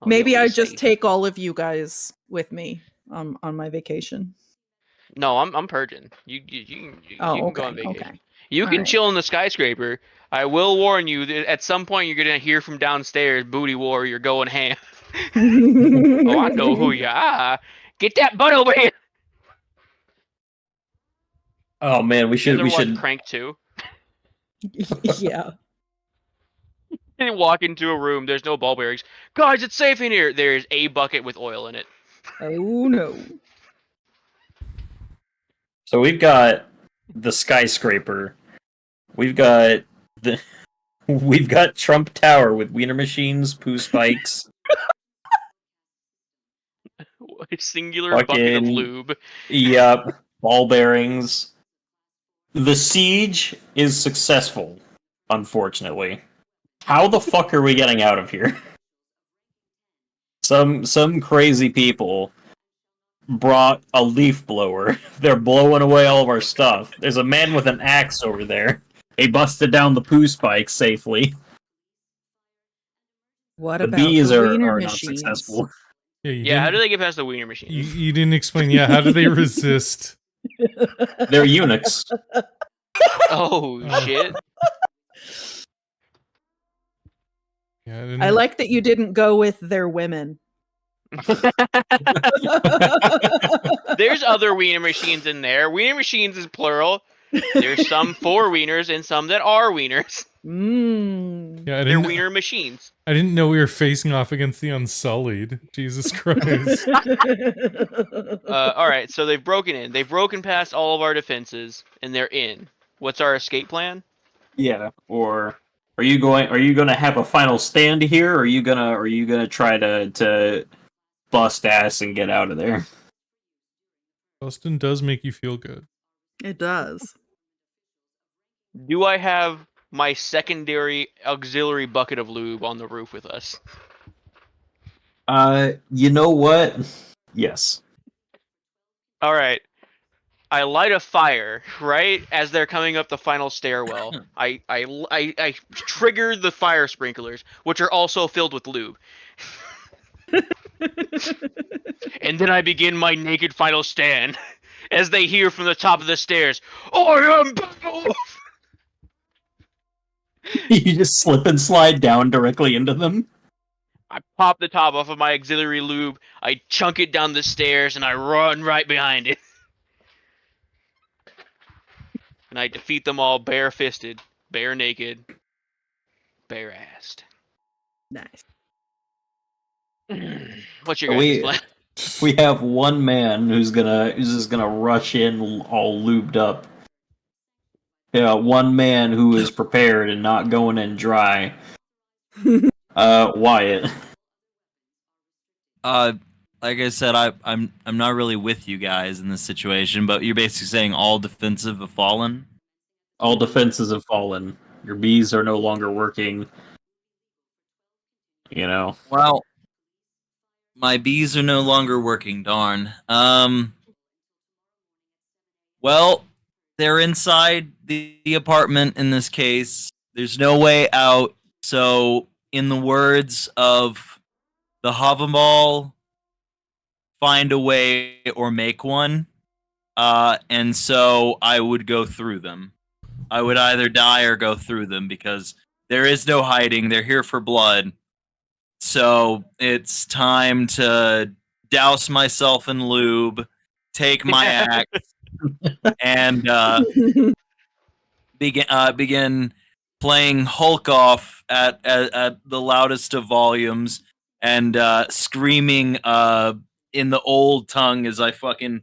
Oh, Maybe you'll I be just safe. take all of you guys with me on my vacation. No, I'm purging. You Oh, can okay, go on vacation. okay. You can Alright. chill in the skyscraper. I will warn you that at some point you're gonna hear from downstairs, "Booty warrior going ham." Oh, I know who you are. Get that butt over here. Oh man, we You should ever we watch should Crank 2? Yeah. You walk into a room, there's no ball bearings. Guys, it's safe in here. There's a bucket with oil in it. Oh no. So we've got the skyscraper. We've got we've got Trump Tower with wiener machines, poo spikes. A singular bucket of Fucking- lube. Yep, ball bearings. The siege is successful, unfortunately. How the fuck are we getting out of here? Some crazy people brought a leaf blower. They're blowing away all of our stuff. There's a man with an axe over there. He busted down the poo spikes safely. What The about bees the are wiener not machines? successful. Yeah. You Yeah, how do didn't- they get past the wiener machine? You didn't explain. Yeah. How do they resist? They're eunuchs. Oh Oh. shit! Yeah. I didn't- I like that you didn't go with their women. There's other wiener machines in there. Wiener machines is plural. There's some for wieners and some that are wieners. Mm. Yeah. I They're didn't. wiener machines. I didn't know we were facing off against the Unsullied. Jesus Christ. All right, so they've broken in. They've broken past all of our defenses, and they're in. What's our escape plan? Yeah. Or are you gonna have a final stand here, or are you gonna try to bust ass and get out of there? Boston does make you feel good. It does. Do I have my secondary auxiliary bucket of lube on the roof with us? You know what? Yes. All right. I light a fire right as they're coming up the final stairwell. I trigger the fire sprinklers, which are also filled with lube. And then I begin my naked final stand as they hear from the top of the stairs, "I am Beowulf!" You just slip and slide down directly into them. I pop the top off of my auxiliary lube, I chunk it down the stairs, and I run right behind it. And I defeat them all bare-fisted, bare-naked, bare-assed. Nice. What's your We- guys' plan? We have one man who's just gonna rush in all lubed up one man who is prepared and not going in dry. Wyatt. Like I said, I'm not really with you guys in this situation, but you're basically saying all defensive have fallen. All defenses have fallen. Your bees are no longer working. You know. Well, my bees are no longer working. Darn. Well, they're inside the apartment in this case. There's no way out. So, in the words of the Hovenball, find a way or make one. And so I would go through them. I would either die or go through them because there is no hiding. They're here for blood. So it's time to douse myself in lube, take my axe, and begin playing Hulk off at the loudest of volumes and screaming in the old tongue as I fucking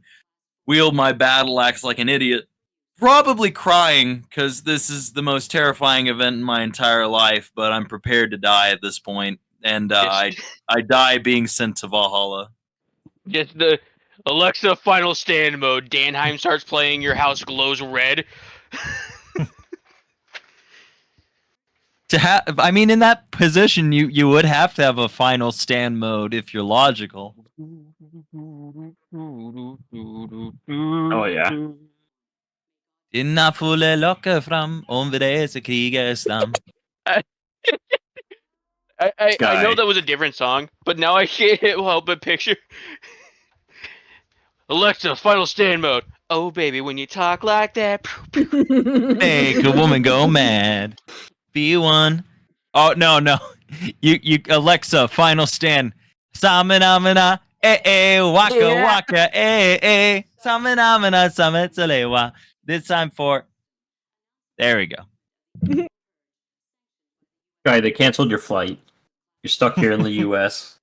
wield my battle axe like an idiot. Probably crying because this is the most terrifying event in my entire life, but I'm prepared to die at this point, and I die being sent to Valhalla. Just the Alexa final stand mode. Danheim starts playing, your house glows red. I mean, in that position, you would have to have a final stand mode if you're logical. Oh yeah. Dina fulle lokker fram om vi reser krigers stam. I know that was a different song, but now I can't help but picture Alexa, final stand mode. Oh baby, when you talk like that, Make a woman go mad. Be one. Oh no. You Alexa, final stand. Samina, waka waka, Samina, sametalewa. This time for. There we go. Guy, they canceled your flight. You're stuck here in the U.S.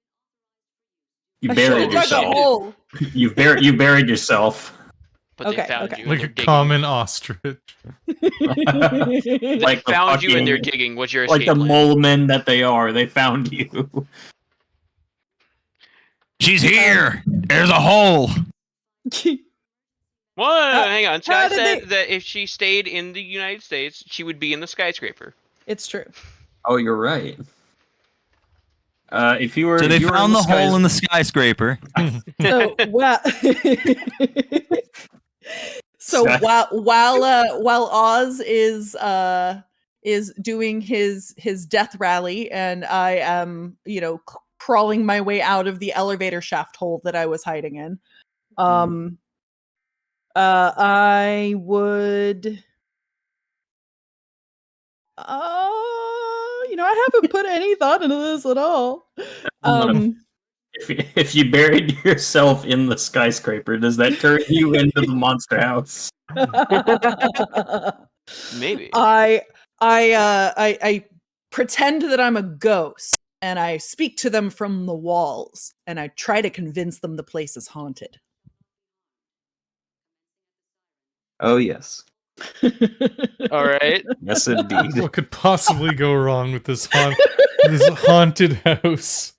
You buried yourself. You buried yourself. but they found you. Like and a they're common ostrich. digging. They found you and they're fucking- digging. What's your Like escape the plan? mole men that they are, they found you. She's here. There's a hole. What? Hang on. how Sky did said they- that if she stayed in the United States, she would be in the skyscraper. It's true. Oh, you're right. If you were, So they if you were found the skys- hole in the skyscraper. So while Oz is doing his death rally, and I am crawling my way out of the elevator shaft hole that I was hiding in, I would. I haven't put any thought into this at all. If you buried yourself in the skyscraper, does that turn you into the monster house? Maybe. I pretend that I'm a ghost and I speak to them from the walls and I try to convince them the place is haunted. Oh yes, All right. yes indeed. What could possibly go wrong with this haunted house?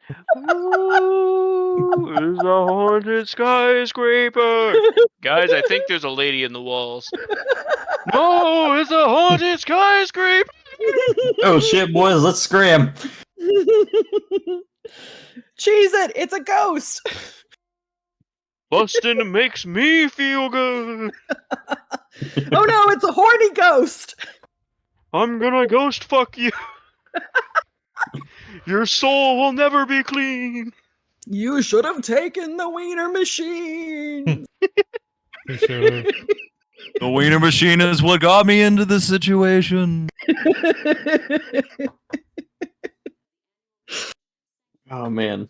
Ooh, there's a haunted skyscraper. Guys, I think there's a lady in the walls. No, it's a haunted skyscraper. Oh shit, boys, let's scram. Cheese it! It's a ghost! Bustin' makes me feel good. Oh no, it's a horny ghost! I'm gonna ghost fuck you. Your soul will never be clean. You should have taken the wiener machine! For sure. The wiener machine is what got me into this situation. Oh man,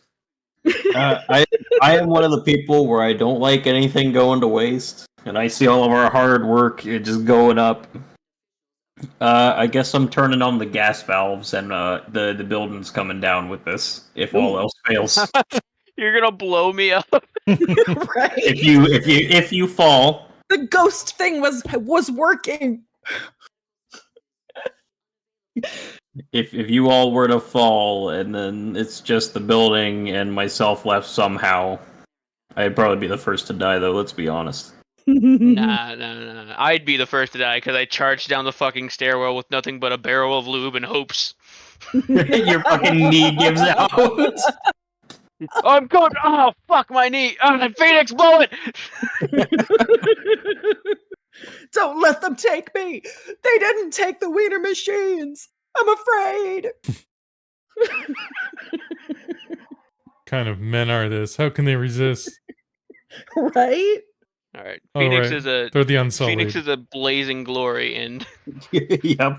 I am one of the people where I don't like anything going to waste, and I see all of our hard work just going up. I guess I'm turning on the gas valves, and the building's coming down with this. If all else fails, You're gonna blow me up. Right? if you fall, The ghost thing was working. If you all were to fall and then it's just the building and myself left somehow, I'd probably be the first to die though, let's be honest. Nah. I'd be the first to die because I charged down the fucking stairwell with nothing but a barrel of lube and hopes. Your fucking knee gives out. I'm going. Oh fuck my knee! Phoenix, blow it! Don't let them take me. They didn't take the wiener machines. I'm afraid. Kind of men are this? How can they resist? Right? All right, Oh, Phoenix right. is a They're the unsullied. Phoenix is a blazing glory, and Yep.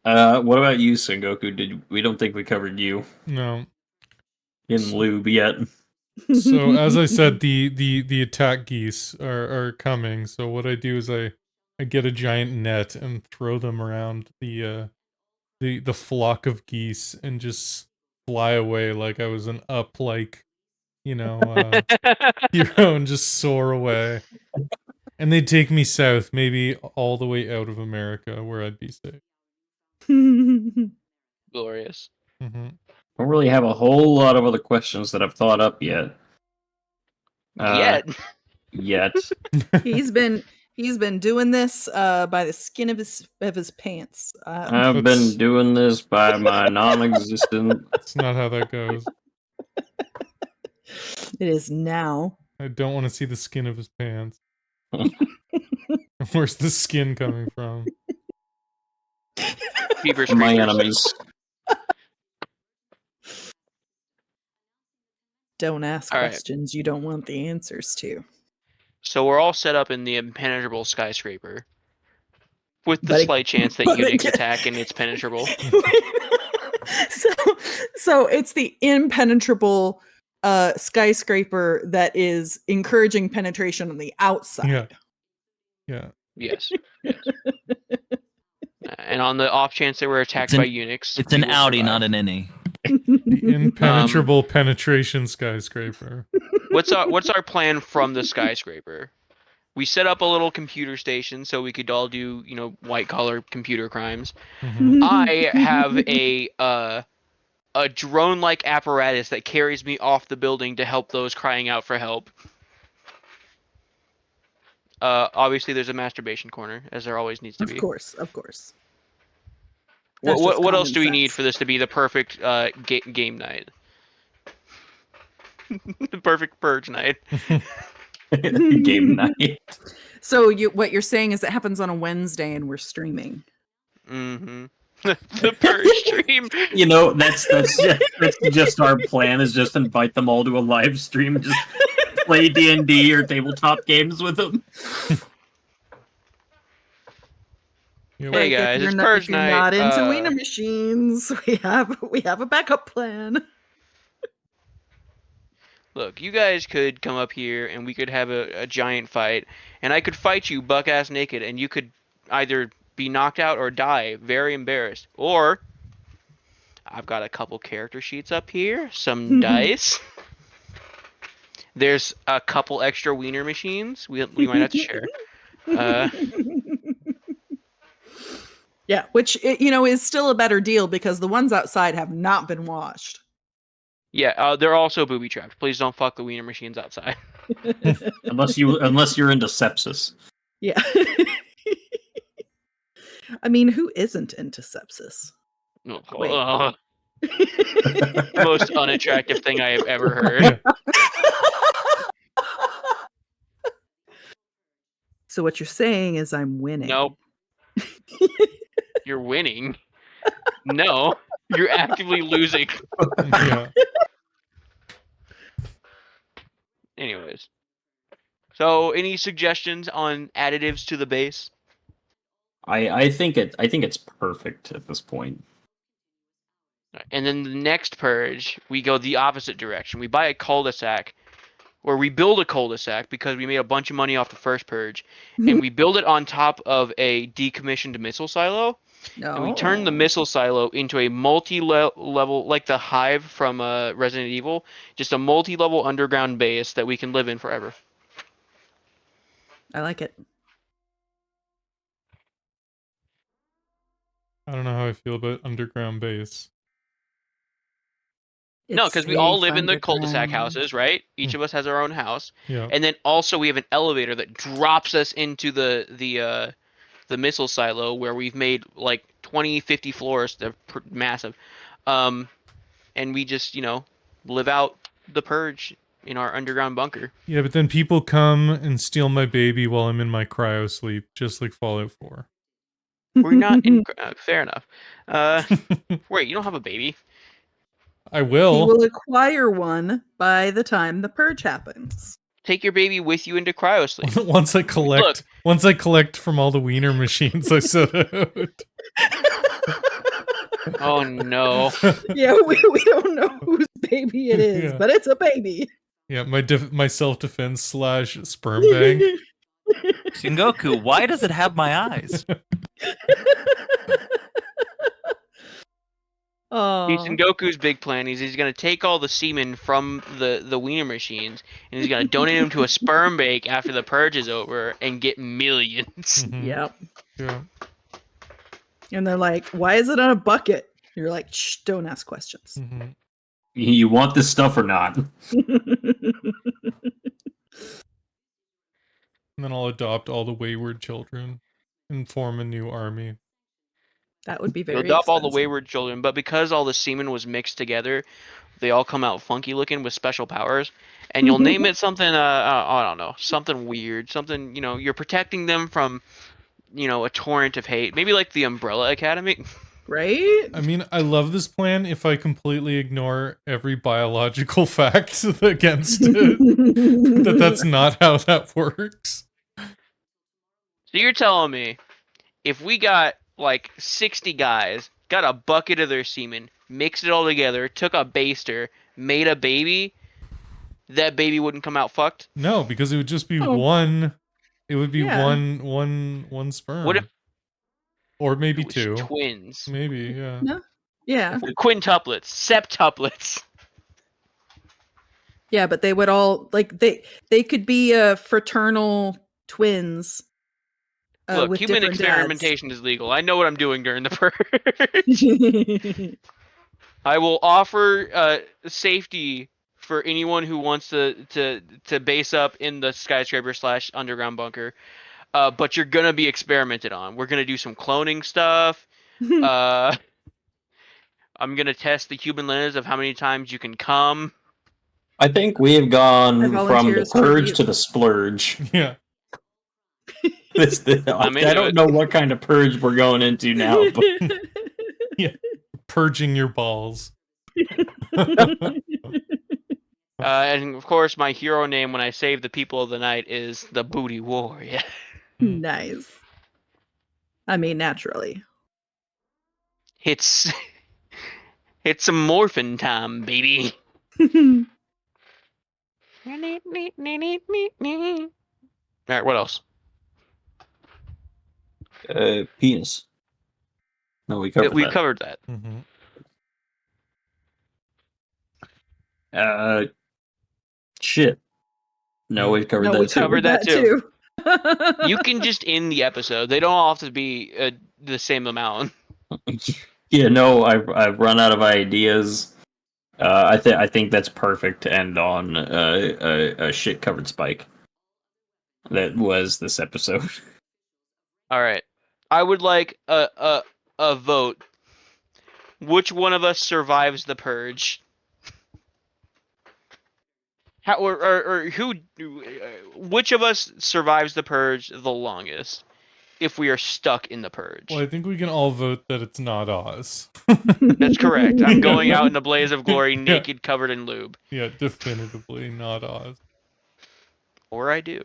What about you, Sengoku? We don't think we covered you No. in lube yet. So as I said, the attack geese are coming. So what I do is I get a giant net and throw them around the flock of geese and just fly away like I was an up hero and just soar away. And they take me south, maybe all the way out of America where I'd be safe. glorious. Hmm. Don't really have a whole lot of other questions that I've thought up yet. Yet. He's been doing this by the skin of his pants. I've That's- been doing this by my non-existent. That's not how that goes. It is now. I don't want to see the skin of his pants. Where's the skin coming from? Jeepers My creepers. enemies. Don't ask All right. questions you don't want the answers to. So we're all set up in the impenetrable skyscraper, with the But it- slight chance that but Unix again- attack and it's penetrable. so it's the impenetrable skyscraper that is encouraging penetration on the outside. Yeah. Yeah. Yes. And on the off chance that we're attacked It's by an- Unix, It's we an will Audi, survive. not an innie. The impenetrable penetration skyscraper. What's our plan from the skyscraper? We set up a little computer station so we could all do, white collar computer crimes. Mhm. I have a drone-like apparatus that carries me off the building to help those crying out for help. Obviously, there's a masturbation corner, as there always needs to Of be. course. That's What just else common do we need sense. for this to be the perfect game night? The perfect purge night. Game night. So what you're saying is it happens on a Wednesday and we're streaming. Mm-hmm. The purge stream. You know, that's just our plan. Is just invite them all to a live stream, just play D&D or tabletop games with them. Yeah, Hey, Like, if guys, you're it's not, purge if you're night, not into wiener machines, we have a backup plan. Look, you guys could come up here and we could have a giant fight, and I could fight you buck ass naked, and you could either be knocked out or die, very embarrassed. Or I've got a couple character sheets up here, some dice. There's a couple extra wiener machines. We might have to share. Yeah, which is still a better deal because the ones outside have not been washed. Yeah, they're also booby trapped. Please don't fuck the wiener machines outside. Unless you're into sepsis. Yeah. I mean, who isn't into sepsis? Wait. The most unattractive thing I have ever heard. So what you're saying is I'm winning. Nope. You're winning. No, you're actively losing. yeah. Anyways. So, any suggestions on additives to the base? I think it's perfect at this point. And then the next purge, we go the opposite direction. We buy a cul-de-sac, or we build a cul-de-sac because we made a bunch of money off the first purge, and we build it on top of a decommissioned missile silo, and we turn the missile silo into a multi-level, like the Hive from Resident Evil, just a multi-level underground base that we can live in forever. I like it. I don't know how I feel about underground base. No, It's because we all safe live in the cul-de-sac underground. houses, right? Each of us has our own house, Yeah. and then also we have an elevator that drops us into the missile silo where we've made like 20, 50 floors. They're massive, and we just live out the purge in our underground bunker. Yeah, but then people come and steal my baby while I'm in my cryo sleep, just like Fallout 4. We're not in. Fair enough. Wait, you don't have a baby? I He will. will acquire one by the time the purge happens. Take your baby with you into cryo sleep. Once I collect from all the wiener machines I set out. Oh no. Yeah, we don't know whose baby it is, Yeah. but it's a baby. Yeah, my self-defense / sperm bank. Sengoku, why does it have my eyes? Oh, Goku's big plan is he's gonna take all the semen from the wiener machines and he's gonna donate them to a sperm bank after the purge is over and get millions. Mhm. yep. Yeah. And they're like, "Why is it on a bucket?" You're like, "Shh, don't ask questions." Mhm. You want this stuff or not? And then I'll adopt all the wayward children and form a new army. That would be very You'll adopt all the expensive. wayward children, but because all the semen was mixed together, they all come out funky looking with special powers. And you'll name it something I don't know, something weird, something you're protecting them from a torrent of hate. Maybe like the Umbrella Academy. Right? I mean, I love this plan if I completely ignore every biological fact against it. That's not how that works. So you're telling me if we got like 60 guys, got a bucket of their semen, mixed it all together, took a baster, made a baby, that baby wouldn't come out fucked? No, because it would just be Oh. one. It would be Yeah. one sperm. What if or maybe it was two. twins? Maybe, yeah. No. Yeah. Quintuplets, septuplets. Yeah, but they would all like they could be fraternal twins. Look, with human different experimentation is legal. I know what I'm doing during the purge. dads. I will offer safety for anyone who wants to base up in the skyscraper / underground bunker. But you're gonna be experimented on. We're gonna do some cloning stuff. I'm gonna test the human lens of how many times you can come. I think we have gone I from volunteer the as purge tribute. to the splurge. Yeah. I'm I into don't it. know what kind of purge we're going into now, but Purging your balls. And of course, my hero name when I save the people of the night is the Booty Warrior. Nice. I mean, naturally. It's a morphin' time, baby. All right, what else? penis. No, we covered We that. covered that. Mhm. Shit. No, we covered No, that we too. covered that too. too. You can just end the episode. They don't all have to be the same amount. Yeah, no, I've run out of ideas. I think that's perfect to end on a shit covered spike. That was this episode. All right. I would like a vote. Which one of us survives the purge? How or who? Which of us survives the purge the longest? If we are stuck in the purge. Well, I think we can all vote that it's not Oz. That's correct. I'm going out in a blaze of glory, naked, covered in lube. Yeah, definitively not Oz. Or I do.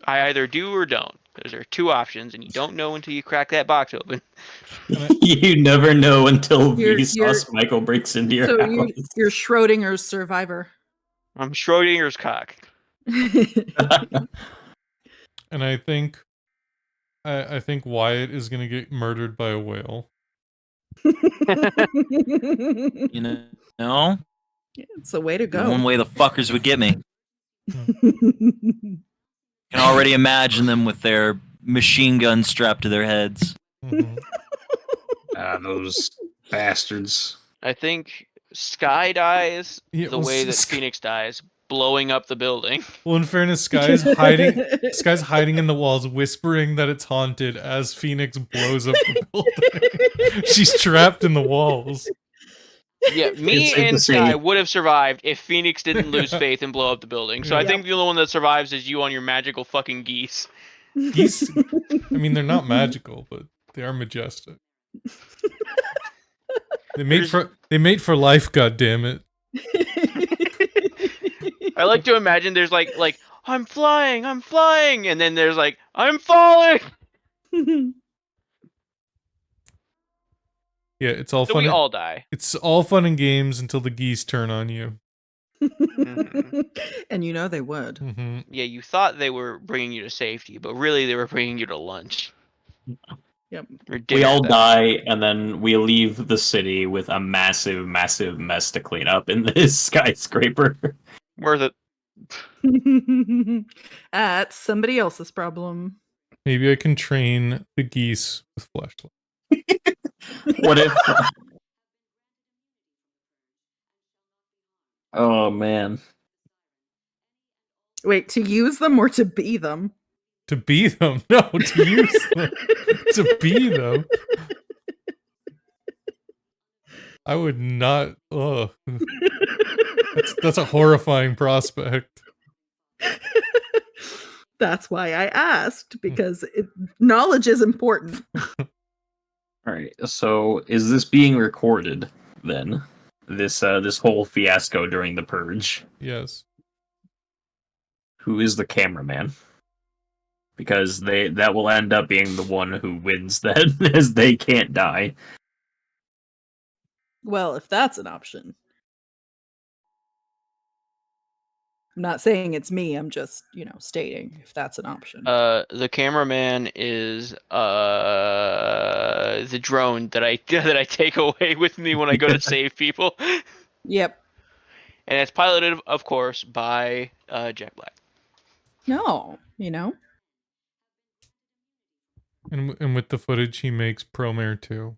I either do or don't. Those are two options, and you don't know until you crack that box open. You never know until You're- Vsauce Michael breaks into your So house. you're Schrodinger's survivor. I'm Schrodinger's cock. And I think Wyatt is gonna get murdered by a whale. You know, It's a way to the one go. way the fuckers would get me. Can already imagine them with their machine gun strapped to their heads. Mhm. Those bastards. I think Sky dies Yeah, the well, way that Sky- Phoenix dies, blowing up the building. Well, in fairness, Sky's hiding in the walls, whispering that it's haunted as Phoenix blows up the building. She's trapped in the walls. Yeah, me safe to and say- Sky would have survived if Phoenix didn't lose faith and blow up the building. So I Yeah. think the only one that survives is you on your magical fucking geese. Geese, I mean, they're not magical, but they are majestic. They mate for life. God damn it! I like to imagine there's like I'm flying, and then there's like I'm falling. Yeah, it's all So fun. we all die. It's all fun and games until the geese turn on you. And you know they would. Hmm Yeah, you thought they were bringing you to safety, but really they were bringing you to lunch. Yep. Or We dinner all at that die, and then we leave the city with a massive, massive mess to clean up in this skyscraper. point. Worth it. That's somebody else's problem. Maybe I can train the geese with flashlights. What if? Oh man. Wait, to use them or to be them? To be them? No, to use them. To be them. I would not. Oh, that's a horrifying prospect. That's why I asked, because knowledge is important. All right. So, is this being recorded then? This whole fiasco during the purge. Yes. Who is the cameraman? Because that will end up being the one who wins then, as they can't die. Well, if that's an option. I'm not saying it's me, I'm just, stating if that's an option. The cameraman is the drone that I take away with me when I go to save people. Yep. And it's piloted, of course, by Jack Black. No, And with the footage, he makes Promare 2.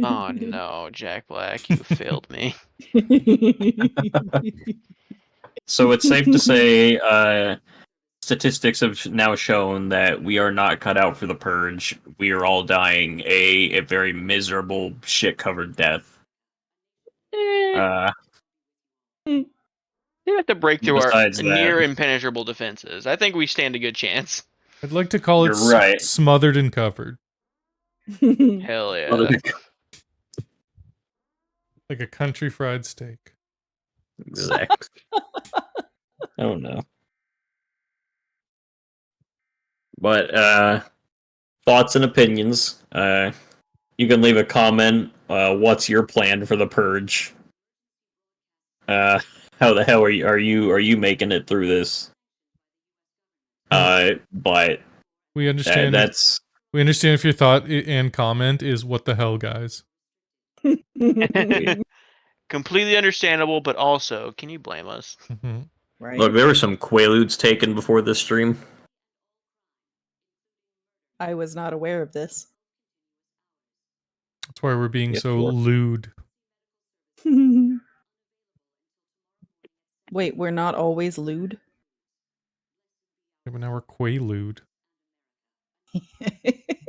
Oh no, Jack Black, you failed me. So it's safe to say, statistics have now shown that we are not cut out for the purge. We are all dying a very miserable, shit-covered death. They have to break through our Besides that- near impenetrable defenses. I think we stand a good chance. I'd like to call it You're right. smothered and covered. Hell yeah. Like a country fried steak. Exact. Oh no. But thoughts and opinions. You can leave a comment. What's your plan for the purge? How the hell are you making it through this? But We understand. that's We understand if your thought and comment is "What the hell, guys." Completely understandable, but also, can you blame us? Mhm. Right. look. There were some Quaaludes taken before this stream. I was not aware of this. That's why we're being Yes, so you are. lewd. Wait, we're not always lewd? Yeah, but now we're Quaalude.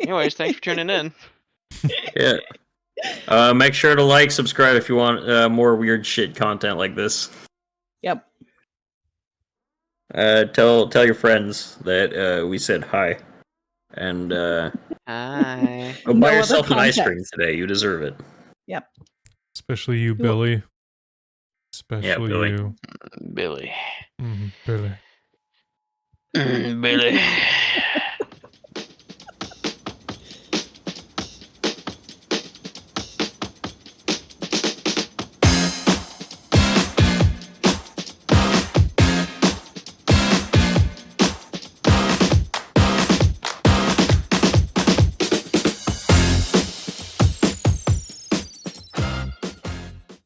Anyways, thanks for tuning in. Yeah. Make sure to like, subscribe if you want more weird shit content like this. Yep. Tell your friends that we said hi, and Hi. go No buy other yourself an ice cream context. today. You deserve it. Especially you, Well- Billy. Especially Billy. you. Billy. Billy. Billy.